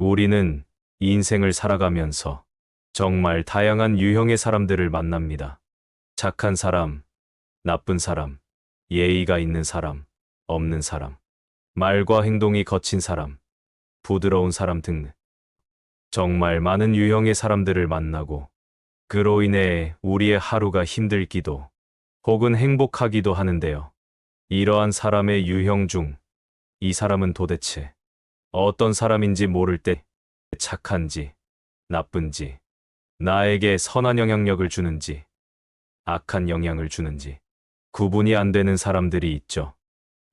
우리는 인생을 살아가면서 정말 다양한 유형의 사람들을 만납니다. 착한 사람, 나쁜 사람, 예의가 있는 사람, 없는 사람, 말과 행동이 거친 사람, 부드러운 사람 등 정말 많은 유형의 사람들을 만나고 그로 인해 우리의 하루가 힘들기도 혹은 행복하기도 하는데요. 이러한 사람의 유형 중 이 사람은 도대체 어떤 사람인지 모를 때 착한지 나쁜지 나에게 선한 영향력을 주는지 악한 영향을 주는지 구분이 안 되는 사람들이 있죠.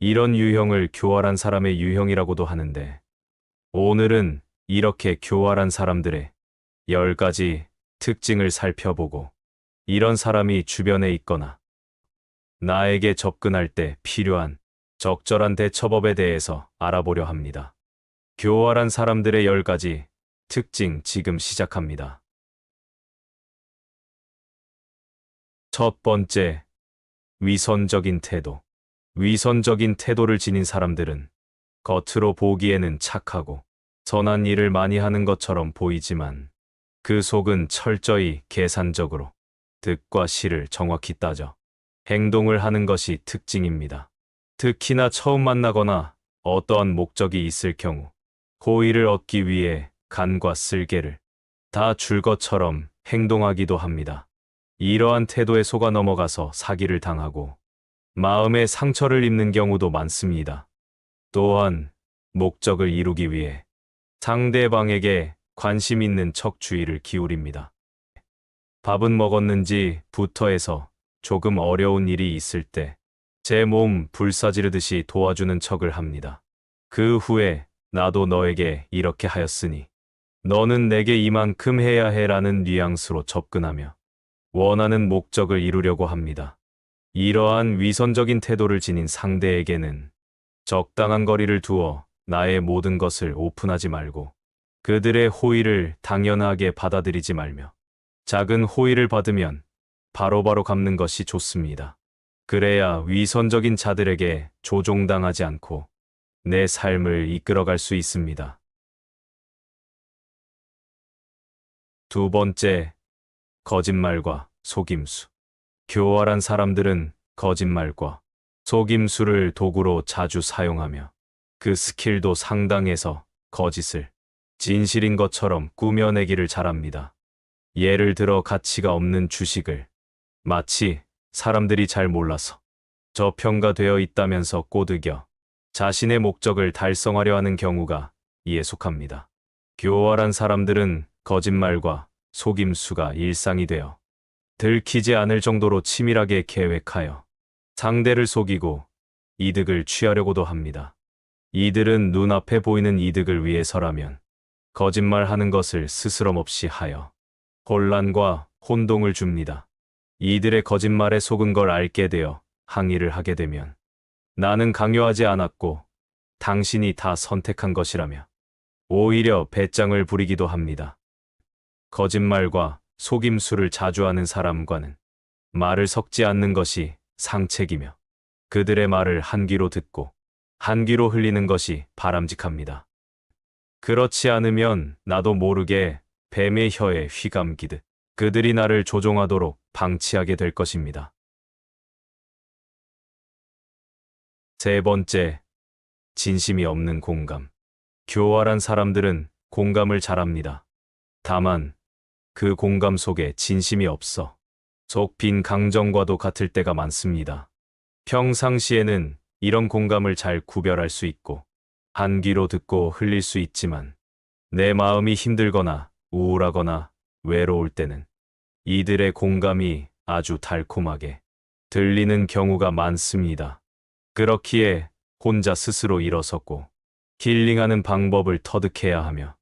이런 유형을 교활한 사람의 유형이라고도 하는데 오늘은 이렇게 교활한 사람들의 10가지 특징을 살펴보고 이런 사람이 주변에 있거나 나에게 접근할 때 필요한 적절한 대처법에 대해서 알아보려 합니다. 교활한 사람들의 10가지 특징 지금 시작합니다. 첫 번째, 위선적인 태도. 위선적인 태도를 지닌 사람들은 겉으로 보기에는 착하고 선한 일을 많이 하는 것처럼 보이지만 그 속은 철저히 계산적으로 득과 실을 정확히 따져 행동을 하는 것이 특징입니다. 특히나 처음 만나거나 어떠한 목적이 있을 경우 호의를 얻기 위해 간과 쓸개를 다 줄 것처럼 행동하기도 합니다. 이러한 태도에 속아 넘어가서 사기를 당하고 마음에 상처를 입는 경우도 많습니다. 또한 목적을 이루기 위해 상대방에게 관심 있는 척 주의를 기울입니다. 밥은 먹었는지부터 해서 조금 어려운 일이 있을 때 제 몸 불사지르듯이 도와주는 척을 합니다. 그 후에 나도 너에게 이렇게 하였으니 너는 내게 이만큼 해야 해라는 뉘앙스로 접근하며 원하는 목적을 이루려고 합니다. 이러한 위선적인 태도를 지닌 상대에게는 적당한 거리를 두어 나의 모든 것을 오픈하지 말고 그들의 호의를 당연하게 받아들이지 말며 작은 호의를 받으면 바로바로 갚는 것이 좋습니다. 그래야 위선적인 자들에게 조종당하지 않고 내 삶을 이끌어갈 수 있습니다. 두 번째, 거짓말과 속임수. 교활한 사람들은 거짓말과 속임수를 도구로 자주 사용하며 그 스킬도 상당해서 거짓을 진실인 것처럼 꾸며내기를 잘합니다. 예를 들어 가치가 없는 주식을 마치 사람들이 잘 몰라서 저평가되어 있다면서 꼬드겨 자신의 목적을 달성하려 하는 경우가 이에 속합니다. 교활한 사람들은 거짓말과 속임수가 일상이 되어 들키지 않을 정도로 치밀하게 계획하여 상대를 속이고 이득을 취하려고도 합니다. 이들은 눈앞에 보이는 이득을 위해서라면 거짓말하는 것을 스스럼없이 하여 혼란과 혼동을 줍니다. 이들의 거짓말에 속은 걸 알게 되어 항의를 하게 되면 나는 강요하지 않았고 당신이 다 선택한 것이라며 오히려 배짱을 부리기도 합니다. 거짓말과 속임수를 자주 하는 사람과는 말을 섞지 않는 것이 상책이며 그들의 말을 한 귀로 듣고 한 귀로 흘리는 것이 바람직합니다. 그렇지 않으면 나도 모르게 뱀의 혀에 휘감기듯 그들이 나를 조종하도록 방치하게 될 것입니다. 세 번째, 진심이 없는 공감. 교활한 사람들은 공감을 잘합니다. 다만 그 공감 속에 진심이 없어 속 빈 강정과도 같을 때가 많습니다. 평상시에는 이런 공감을 잘 구별할 수 있고 한 귀로 듣고 흘릴 수 있지만 내 마음이 힘들거나 우울하거나 외로울 때는 이들의 공감이 아주 달콤하게 들리는 경우가 많습니다. 그렇기에 혼자 스스로 일어섰고 힐링하는 방법을 터득해야 하며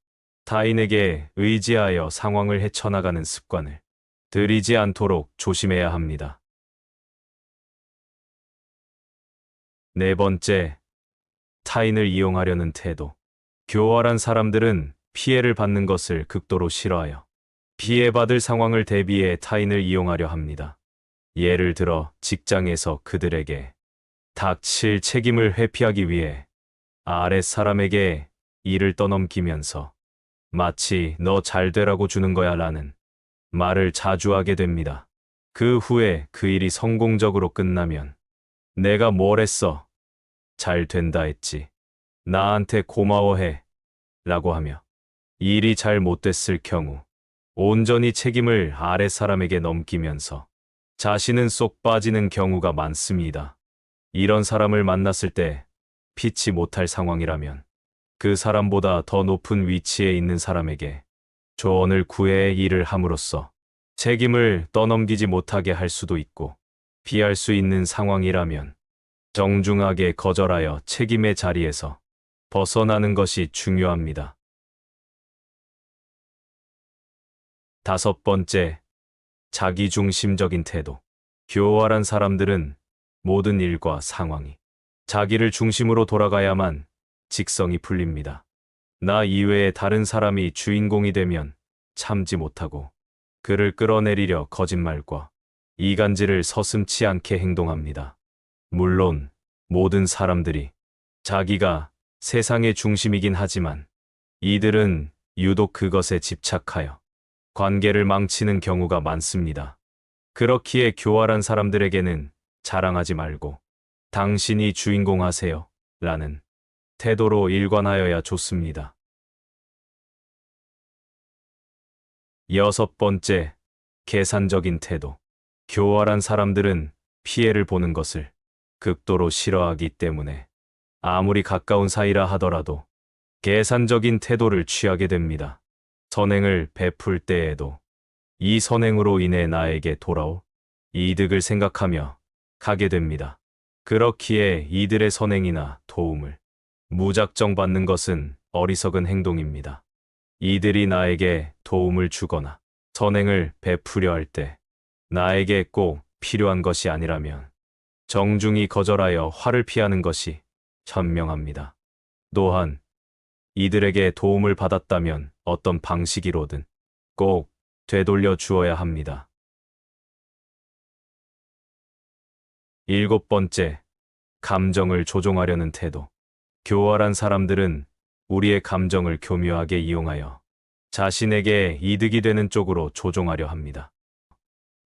타인에게 의지하여 상황을 헤쳐나가는 습관을 들이지 않도록 조심해야 합니다. 네 번째, 타인을 이용하려는 태도. 교활한 사람들은 피해를 받는 것을 극도로 싫어하여 피해받을 상황을 대비해 타인을 이용하려 합니다. 예를 들어 직장에서 그들에게 닥칠 책임을 회피하기 위해 아랫사람에게 일을 떠넘기면서 마치 너 잘 되라고 주는 거야 라는 말을 자주 하게 됩니다. 그 후에 그 일이 성공적으로 끝나면 내가 뭘 했어? 잘 된다 했지. 나한테 고마워해. 라고 하며 일이 잘 못됐을 경우 온전히 책임을 아래 사람에게 넘기면서 자신은 쏙 빠지는 경우가 많습니다. 이런 사람을 만났을 때 피치 못할 상황이라면 그 사람보다 더 높은 위치에 있는 사람에게 조언을 구해 일을 함으로써 책임을 떠넘기지 못하게 할 수도 있고, 피할 수 있는 상황이라면 정중하게 거절하여 책임의 자리에서 벗어나는 것이 중요합니다. 5번째, 자기중심적인 태도. 교활한 사람들은 모든 일과 상황이 자기를 중심으로 돌아가야만 직성이 풀립니다. 나 이외에 다른 사람이 주인공이 되면 참지 못하고 그를 끌어내리려 거짓말과 이간질을 서슴지 않게 행동합니다. 물론 모든 사람들이 자기가 세상의 중심이긴 하지만 이들은 유독 그것에 집착하여 관계를 망치는 경우가 많습니다. 그렇기에 교활한 사람들에게는 자랑하지 말고 당신이 주인공 하세요 라는 태도로 일관하여야 좋습니다. 6번째, 계산적인 태도. 교활한 사람들은 피해를 보는 것을 극도로 싫어하기 때문에 아무리 가까운 사이라 하더라도 계산적인 태도를 취하게 됩니다. 선행을 베풀 때에도 이 선행으로 인해 나에게 돌아올 이득을 생각하며 가게 됩니다. 그렇기에 이들의 선행이나 도움을 무작정 받는 것은 어리석은 행동입니다. 이들이 나에게 도움을 주거나 선행을 베푸려 할 때 나에게 꼭 필요한 것이 아니라면 정중히 거절하여 화를 피하는 것이 현명합니다. 또한 이들에게 도움을 받았다면 어떤 방식이로든 꼭 되돌려 주어야 합니다. 7번째, 감정을 조종하려는 태도. 교활한 사람들은 우리의 감정을 교묘하게 이용하여 자신에게 이득이 되는 쪽으로 조종하려 합니다.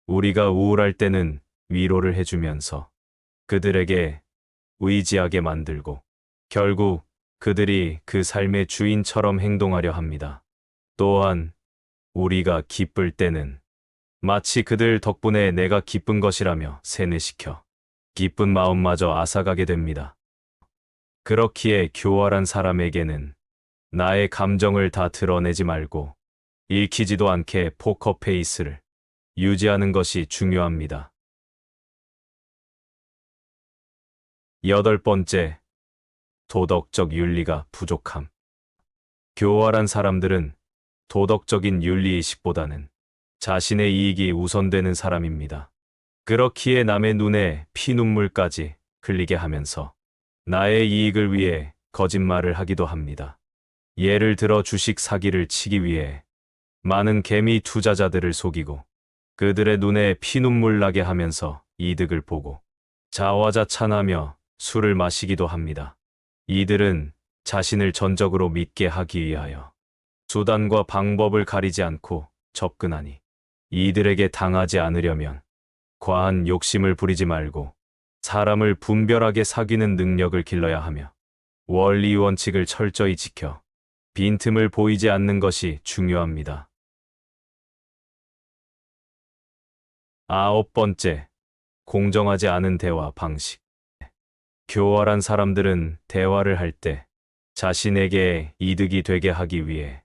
우리가 우울할 때는 위로를 해주면서 그들에게 의지하게 만들고 결국 그들이 그 삶의 주인처럼 행동하려 합니다. 또한 우리가 기쁠 때는 마치 그들 덕분에 내가 기쁜 것이라며 세뇌시켜 기쁜 마음마저 앗아가게 됩니다. 그렇기에 교활한 사람에게는 나의 감정을 다 드러내지 말고 읽히지도 않게 포커페이스를 유지하는 것이 중요합니다. 8번째, 도덕적 윤리가 부족함. 교활한 사람들은 도덕적인 윤리의식보다는 자신의 이익이 우선되는 사람입니다. 그렇기에 남의 눈에 피눈물까지 흘리게 하면서 나의 이익을 위해 거짓말을 하기도 합니다. 예를 들어 주식 사기를 치기 위해 많은 개미 투자자들을 속이고 그들의 눈에 피눈물 나게 하면서 이득을 보고 자화자찬하며 술을 마시기도 합니다. 이들은 자신을 전적으로 믿게 하기 위하여 수단과 방법을 가리지 않고 접근하니 이들에게 당하지 않으려면 과한 욕심을 부리지 말고 사람을 분별하게 사귀는 능력을 길러야 하며 원리 원칙을 철저히 지켜 빈틈을 보이지 않는 것이 중요합니다. 9번째, 공정하지 않은 대화 방식. 교활한 사람들은 대화를 할 때 자신에게 이득이 되게 하기 위해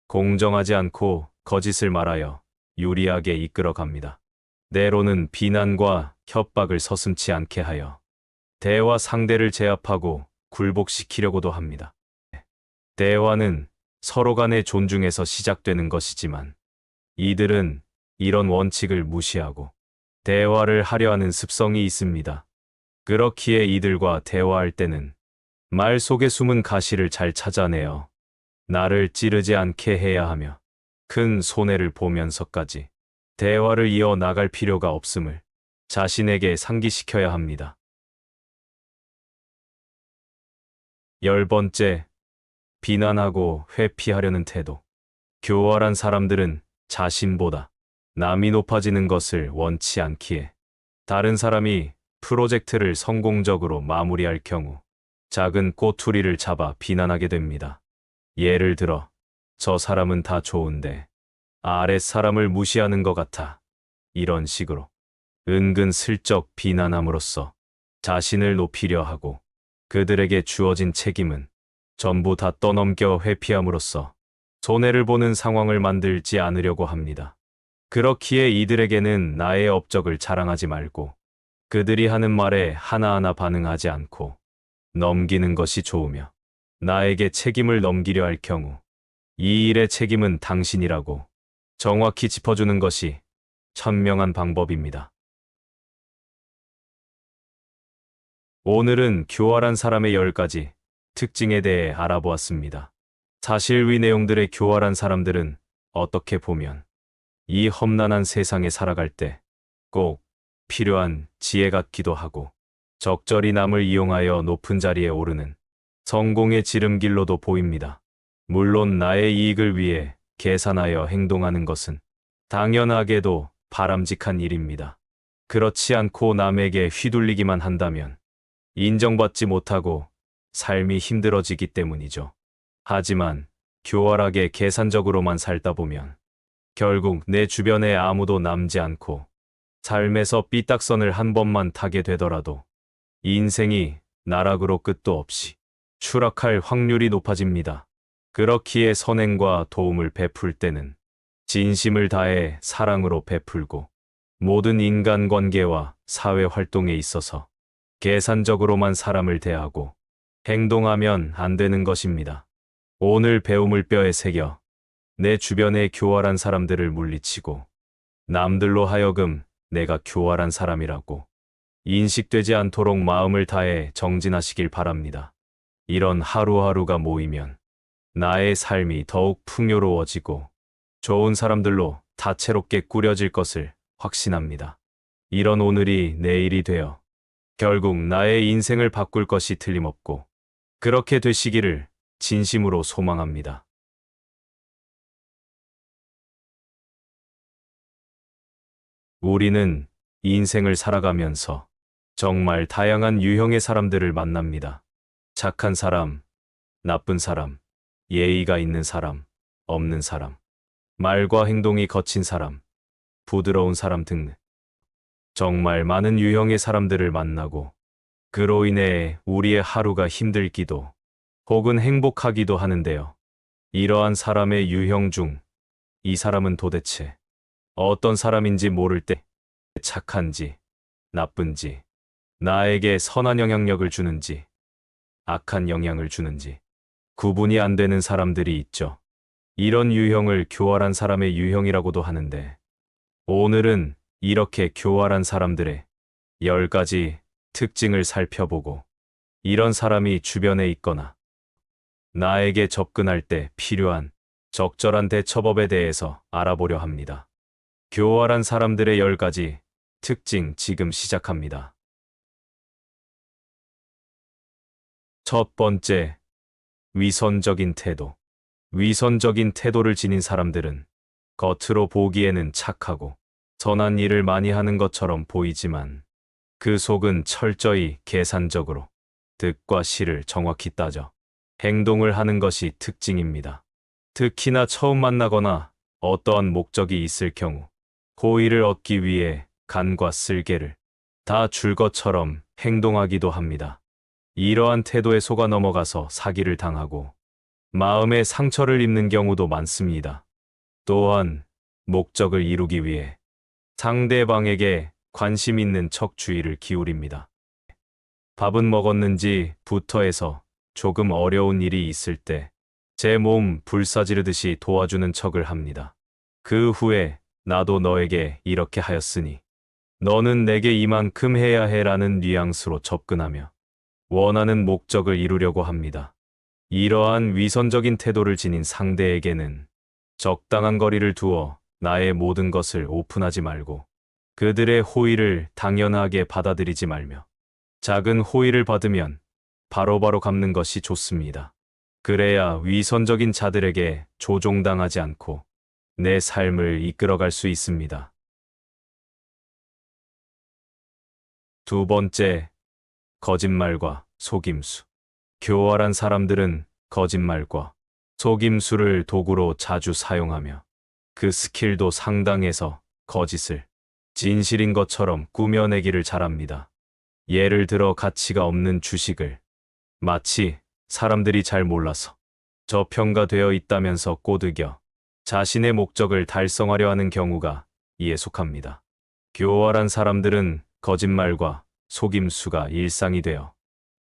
공정하지 않고 거짓을 말하여 유리하게 이끌어 갑니다. 때로는 비난과 협박을 서슴지 않게 하여 대화 상대를 제압하고 굴복시키려고도 합니다. 대화는 서로 간의 존중에서 시작되는 것이지만 이들은 이런 원칙을 무시하고 대화를 하려 하는 습성이 있습니다. 그렇기에 이들과 대화할 때는 말 속에 숨은 가시를 잘 찾아내어 나를 찌르지 않게 해야 하며 큰 손해를 보면서까지 대화를 이어 나갈 필요가 없음을 자신에게 상기시켜야 합니다. 10번째, 비난하고 회피하려는 태도. 교활한 사람들은 자신보다 남이 높아지는 것을 원치 않기에 다른 사람이 프로젝트를 성공적으로 마무리할 경우 작은 꼬투리를 잡아 비난하게 됩니다. 예를 들어, 저 사람은 다 좋은데 아랫 사람을 무시하는 것 같아. 이런 식으로 은근슬쩍 비난함으로써 자신을 높이려 하고 그들에게 주어진 책임은 전부 다 떠넘겨 회피함으로써 손해를 보는 상황을 만들지 않으려고 합니다. 그렇기에 이들에게는 나의 업적을 자랑하지 말고 그들이 하는 말에 하나하나 반응하지 않고 넘기는 것이 좋으며, 나에게 책임을 넘기려 할 경우 이 일의 책임은 당신이라고 정확히 짚어주는 것이 현명한 방법입니다. 오늘은 교활한 사람의 10가지 특징에 대해 알아보았습니다. 사실 위 내용들의 교활한 사람들은 어떻게 보면 이 험난한 세상에 살아갈 때 꼭 필요한 지혜 같기도 하고, 적절히 남을 이용하여 높은 자리에 오르는 성공의 지름길로도 보입니다. 물론 나의 이익을 위해 계산하여 행동하는 것은 당연하게도 바람직한 일입니다. 그렇지 않고 남에게 휘둘리기만 한다면 인정받지 못하고 삶이 힘들어지기 때문이죠. 하지만 교활하게 계산적으로만 살다 보면 결국 내 주변에 아무도 남지 않고 삶에서 삐딱선을 한 번만 타게 되더라도 인생이 나락으로 끝도 없이 추락할 확률이 높아집니다. 그렇기에 선행과 도움을 베풀 때는 진심을 다해 사랑으로 베풀고, 모든 인간관계와 사회활동에 있어서 계산적으로만 사람을 대하고 행동하면 안 되는 것입니다. 오늘 배움을 뼈에 새겨 내 주변의 교활한 사람들을 물리치고 남들로 하여금 내가 교활한 사람이라고 인식되지 않도록 마음을 다해 정진하시길 바랍니다. 이런 하루하루가 모이면 나의 삶이 더욱 풍요로워지고 좋은 사람들로 다채롭게 꾸려질 것을 확신합니다. 이런 오늘이 내일이 되어 결국 나의 인생을 바꿀 것이 틀림없고, 그렇게 되시기를 진심으로 소망합니다. 우리는 인생을 살아가면서 정말 다양한 유형의 사람들을 만납니다. 착한 사람, 나쁜 사람, 예의가 있는 사람, 없는 사람, 말과 행동이 거친 사람, 부드러운 사람 등 정말 많은 유형의 사람들을 만나고, 그로 인해 우리의 하루가 힘들기도 혹은 행복하기도 하는데요. 이러한 사람의 유형 중 이 사람은 도대체 어떤 사람인지 모를 때 착한지 나쁜지, 나에게 선한 영향력을 주는지 악한 영향을 주는지 구분이 안 되는 사람들이 있죠. 이런 유형을 교활한 사람의 유형이라고도 하는데, 오늘은 이렇게 교활한 사람들의 10가지 특징을 살펴보고, 이런 사람이 주변에 있거나 나에게 접근할 때 필요한 적절한 대처법에 대해서 알아보려 합니다. 교활한 사람들의 10가지 특징 지금 시작합니다. 첫 번째, 위선적인 태도. 위선적인 태도를 지닌 사람들은 겉으로 보기에는 착하고 선한 일을 많이 하는 것처럼 보이지만 그 속은 철저히 계산적으로 득과 실을 정확히 따져 행동을 하는 것이 특징입니다. 특히나 처음 만나거나 어떠한 목적이 있을 경우 호의를 얻기 위해 간과 쓸개를 다 줄 것처럼 행동하기도 합니다. 이러한 태도에 속아 넘어가서 사기를 당하고 마음의 상처를 입는 경우도 많습니다. 또한 목적을 이루기 위해 상대방에게 관심 있는 척 주의를 기울입니다. 밥은 먹었는지부터 해서 조금 어려운 일이 있을 때 제 몸 불사지르듯이 도와주는 척을 합니다. 그 후에 나도 너에게 이렇게 하였으니 너는 내게 이만큼 해야 해라는 뉘앙스로 접근하며 원하는 목적을 이루려고 합니다. 이러한 위선적인 태도를 지닌 상대에게는 적당한 거리를 두어 나의 모든 것을 오픈하지 말고 그들의 호의를 당연하게 받아들이지 말며 작은 호의를 받으면 바로바로 갚는 것이 좋습니다. 그래야 위선적인 자들에게 조종당하지 않고 내 삶을 이끌어갈 수 있습니다. 두 번째, 거짓말과 속임수. 교활한 사람들은 거짓말과 속임수를 도구로 자주 사용하며 그 스킬도 상당해서 거짓을 진실인 것처럼 꾸며내기를 잘합니다. 예를 들어 가치가 없는 주식을 마치 사람들이 잘 몰라서 저평가되어 있다면서 꼬드겨 자신의 목적을 달성하려 하는 경우가 이에 속합니다. 교활한 사람들은 거짓말과 속임수가 일상이 되어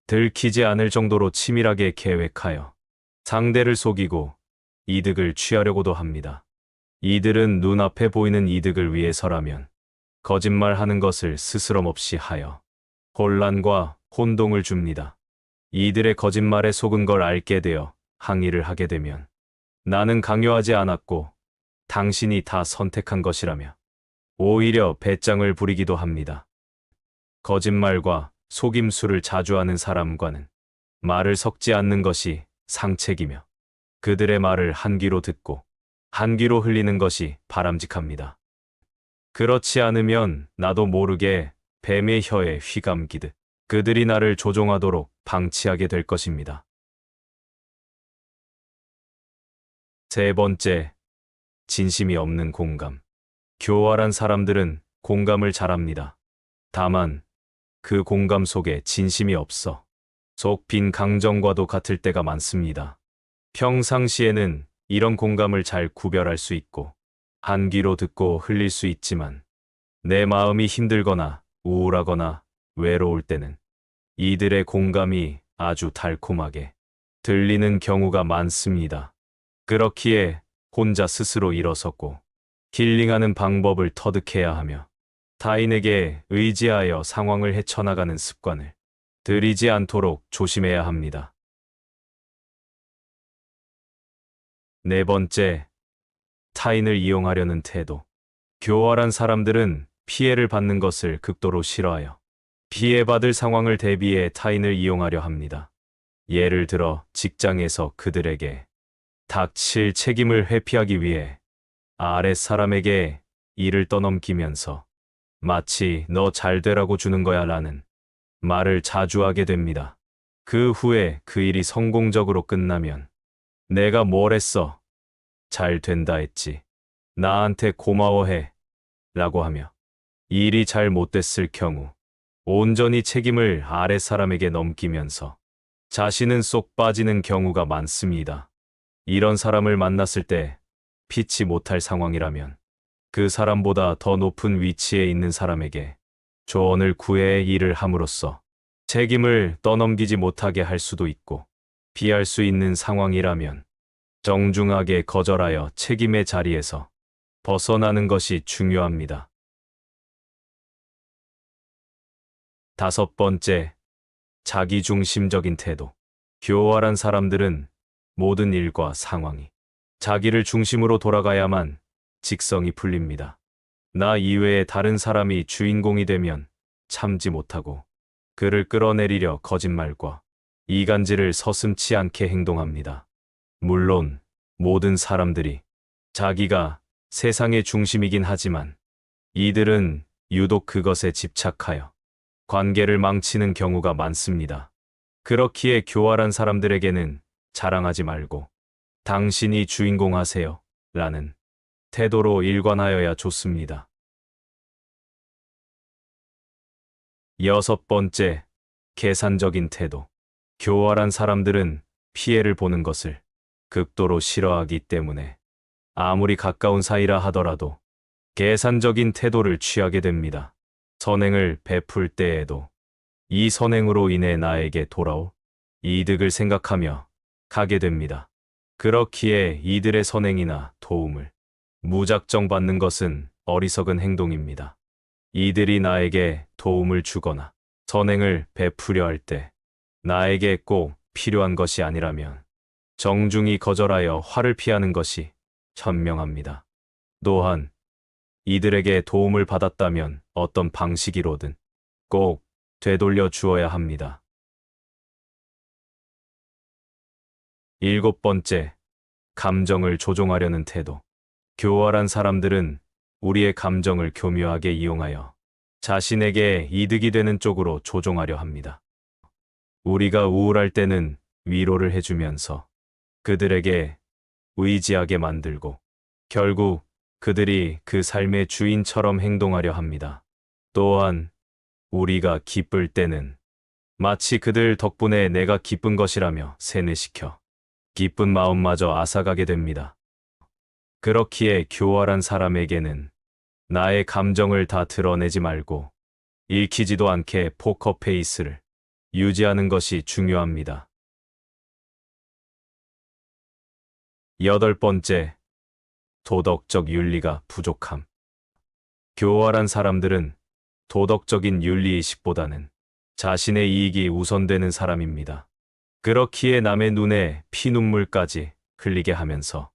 들키지 않을 정도로 치밀하게 계획하여 상대를 속이고 이득을 취하려고도 합니다. 이들은 눈앞에 보이는 이득을 위해서라면 거짓말하는 것을 스스럼없이 하여 혼란과 혼동을 줍니다. 이들의 거짓말에 속은 걸 알게 되어 항의를 하게 되면 나는 강요하지 않았고 당신이 다 선택한 것이라며 오히려 배짱을 부리기도 합니다. 거짓말과 속임수를 자주 하는 사람과는 말을 섞지 않는 것이 상책이며 그들의 말을 한 귀로 듣고 한 귀로 흘리는 것이 바람직합니다. 그렇지 않으면 나도 모르게 뱀의 혀에 휘감기듯 그들이 나를 조종하도록 방치하게 될 것입니다. 세 번째, 진심이 없는 공감. 교활한 사람들은 공감을 잘합니다. 다만 그 공감 속에 진심이 없어 속 빈 강정과도 같을 때가 많습니다. 평상시에는 이런 공감을 잘 구별할 수 있고 한 귀로 듣고 흘릴 수 있지만 내 마음이 힘들거나 우울하거나 외로울 때는 이들의 공감이 아주 달콤하게 들리는 경우가 많습니다. 그렇기에 혼자 스스로 일어섰고 힐링하는 방법을 터득해야 하며 타인에게 의지하여 상황을 헤쳐나가는 습관을 들이지 않도록 조심해야 합니다. 네 번째, 타인을 이용하려는 태도. 교활한 사람들은 피해를 받는 것을 극도로 싫어하여 피해받을 상황을 대비해 타인을 이용하려 합니다. 예를 들어 직장에서 그들에게 닥칠 책임을 회피하기 위해 아랫 사람에게 일을 떠넘기면서 마치 너 잘 되라고 주는 거야 라는 말을 자주 하게 됩니다. 그 후에 그 일이 성공적으로 끝나면 내가 뭘 했어? 잘 된다 했지. 나한테 고마워해. 라고 하며 일이 잘 못됐을 경우 온전히 책임을 아랫 사람에게 넘기면서 자신은 쏙 빠지는 경우가 많습니다. 이런 사람을 만났을 때 피치 못할 상황이라면 그 사람보다 더 높은 위치에 있는 사람에게 조언을 구해 일을 함으로써 책임을 떠넘기지 못하게 할 수도 있고 피할 수 있는 상황이라면 정중하게 거절하여 책임의 자리에서 벗어나는 것이 중요합니다. 다섯 번째, 자기중심적인 태도. 교활한 사람들은 모든 일과 상황이 자기를 중심으로 돌아가야만 직성이 풀립니다. 나 이외에 다른 사람이 주인공이 되면 참지 못하고 그를 끌어내리려 거짓말과 이간질을 서슴지 않게 행동합니다. 물론 모든 사람들이 자기가 세상의 중심이긴 하지만 이들은 유독 그것에 집착하여 관계를 망치는 경우가 많습니다. 그렇기에 교활한 사람들에게는 자랑하지 말고 당신이 주인공 하세요 라는 태도로 일관하여야 좋습니다. 여섯 번째, 계산적인 태도. 교활한 사람들은 피해를 보는 것을 극도로 싫어하기 때문에 아무리 가까운 사이라 하더라도 계산적인 태도를 취하게 됩니다. 선행을 베풀 때에도 이 선행으로 인해 나에게 돌아올 이득을 생각하며 가게 됩니다. 그렇기에 이들의 선행이나 도움을 무작정 받는 것은 어리석은 행동입니다. 이들이 나에게 도움을 주거나 선행을 베푸려 할 때 나에게 꼭 필요한 것이 아니라면 정중히 거절하여 화를 피하는 것이 현명합니다. 또한 이들에게 도움을 받았다면 어떤 방식이로든 꼭 되돌려 주어야 합니다. 7번째, 감정을 조종하려는 태도. 교활한 사람들은 우리의 감정을 교묘하게 이용하여 자신에게 이득이 되는 쪽으로 조종하려 합니다. 우리가 우울할 때는 위로를 해주면서 그들에게 의지하게 만들고 결국 그들이 그 삶의 주인처럼 행동하려 합니다. 또한 우리가 기쁠 때는 마치 그들 덕분에 내가 기쁜 것이라며 세뇌시켜 기쁜 마음마저 앗아가게 됩니다. 그렇기에 교활한 사람에게는 나의 감정을 다 드러내지 말고 읽히지도 않게 포커페이스를 유지하는 것이 중요합니다. 8번째, 도덕적 윤리가 부족함. 교활한 사람들은 도덕적인 윤리의식보다는 자신의 이익이 우선되는 사람입니다. 그렇기에 남의 눈에 피눈물까지 흘리게 하면서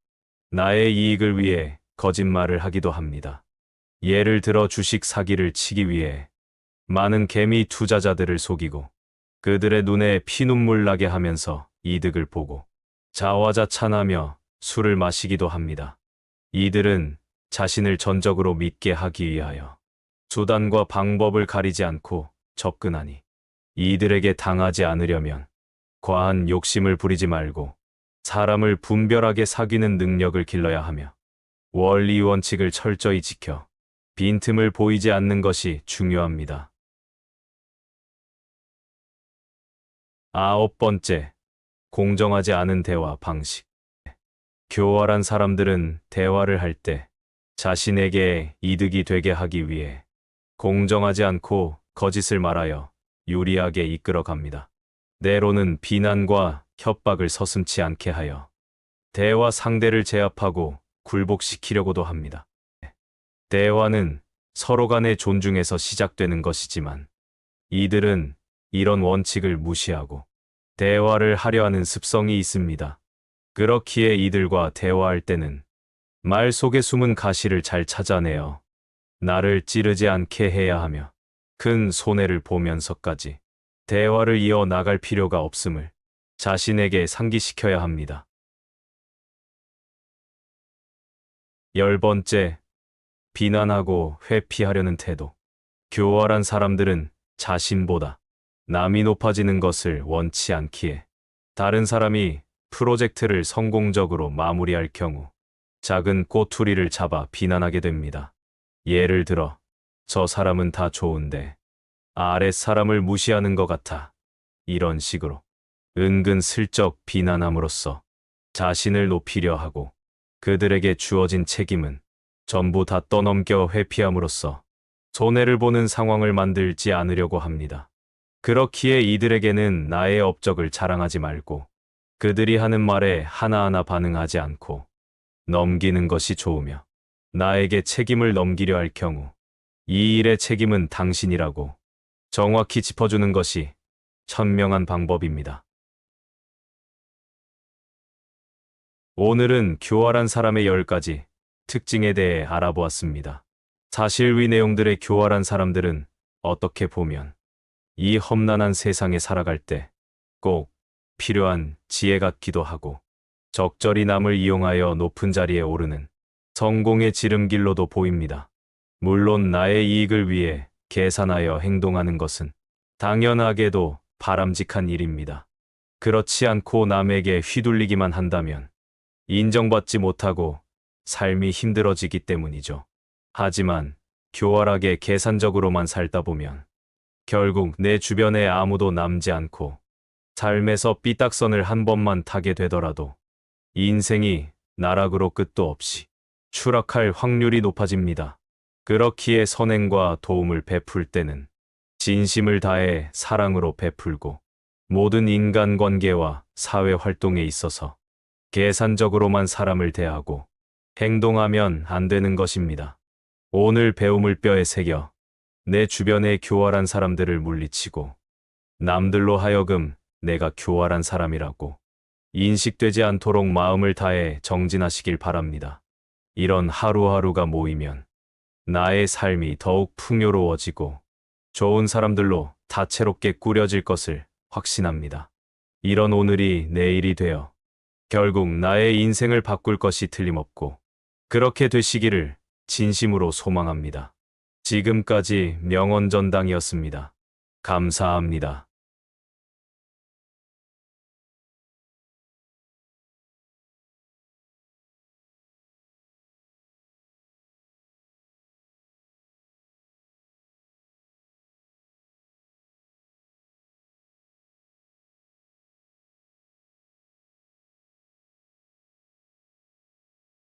나의 이익을 위해 거짓말을 하기도 합니다. 예를 들어 주식 사기를 치기 위해 많은 개미 투자자들을 속이고 그들의 눈에 피눈물 나게 하면서 이득을 보고 자화자찬하며 술을 마시기도 합니다. 이들은 자신을 전적으로 믿게 하기 위하여 수단과 방법을 가리지 않고 접근하니 이들에게 당하지 않으려면 과한 욕심을 부리지 말고 사람을 분별하게 사귀는 능력을 길러야 하며 원리 원칙을 철저히 지켜 빈틈을 보이지 않는 것이 중요합니다. 9번째, 공정하지 않은 대화 방식. 교활한 사람들은 대화를 할 때 자신에게 이득이 되게 하기 위해 공정하지 않고 거짓을 말하여 유리하게 이끌어 갑니다. 때로는 비난과 협박을 서슴지 않게 하여 대화 상대를 제압하고 굴복시키려고도 합니다. 대화는 서로 간의 존중에서 시작되는 것이지만 이들은 이런 원칙을 무시하고 대화를 하려 하는 습성이 있습니다. 그렇기에 이들과 대화할 때는 말 속에 숨은 가시를 잘 찾아내어 나를 찌르지 않게 해야 하며 큰 손해를 보면서까지 대화를 이어 나갈 필요가 없음을 자신에게 상기시켜야 합니다. 10번째, 비난하고 회피하려는 태도. 교활한 사람들은 자신보다 남이 높아지는 것을 원치 않기에 다른 사람이 프로젝트를 성공적으로 마무리할 경우 작은 꼬투리를 잡아 비난하게 됩니다. 예를 들어, 저 사람은 다 좋은데 아랫 사람을 무시하는 것 같아. 이런 식으로 은근슬쩍 비난함으로써 자신을 높이려 하고 그들에게 주어진 책임은 전부 다 떠넘겨 회피함으로써 손해를 보는 상황을 만들지 않으려고 합니다. 그렇기에 이들에게는 나의 업적을 자랑하지 말고 그들이 하는 말에 하나하나 반응하지 않고 넘기는 것이 좋으며 나에게 책임을 넘기려 할 경우 이 일의 책임은 당신이라고 정확히 짚어주는 것이 현명한 방법입니다. 오늘은 교활한 사람의 10가지 특징에 대해 알아보았습니다. 사실 위 내용들의 교활한 사람들은 어떻게 보면 이 험난한 세상에 살아갈 때 꼭 필요한 지혜 같기도 하고 적절히 남을 이용하여 높은 자리에 오르는 성공의 지름길로도 보입니다. 물론 나의 이익을 위해 계산하여 행동하는 것은 당연하게도 바람직한 일입니다. 그렇지 않고 남에게 휘둘리기만 한다면 인정받지 못하고 삶이 힘들어지기 때문이죠. 하지만 교활하게 계산적으로만 살다 보면 결국 내 주변에 아무도 남지 않고 삶에서 삐딱선을 한 번만 타게 되더라도 인생이 나락으로 끝도 없이 추락할 확률이 높아집니다. 그렇기에 선행과 도움을 베풀 때는 진심을 다해 사랑으로 베풀고 모든 인간관계와 사회활동에 있어서 계산적으로만 사람을 대하고 행동하면 안 되는 것입니다. 오늘 배움을 뼈에 새겨 내 주변의 교활한 사람들을 물리치고 남들로 하여금 내가 교활한 사람이라고 인식되지 않도록 마음을 다해 정진하시길 바랍니다. 이런 하루하루가 모이면 나의 삶이 더욱 풍요로워지고 좋은 사람들로 다채롭게 꾸려질 것을 확신합니다. 이런 오늘이 내일이 되어 결국 나의 인생을 바꿀 것이 틀림없고 그렇게 되시기를 진심으로 소망합니다. 지금까지 명언전당이었습니다. 감사합니다.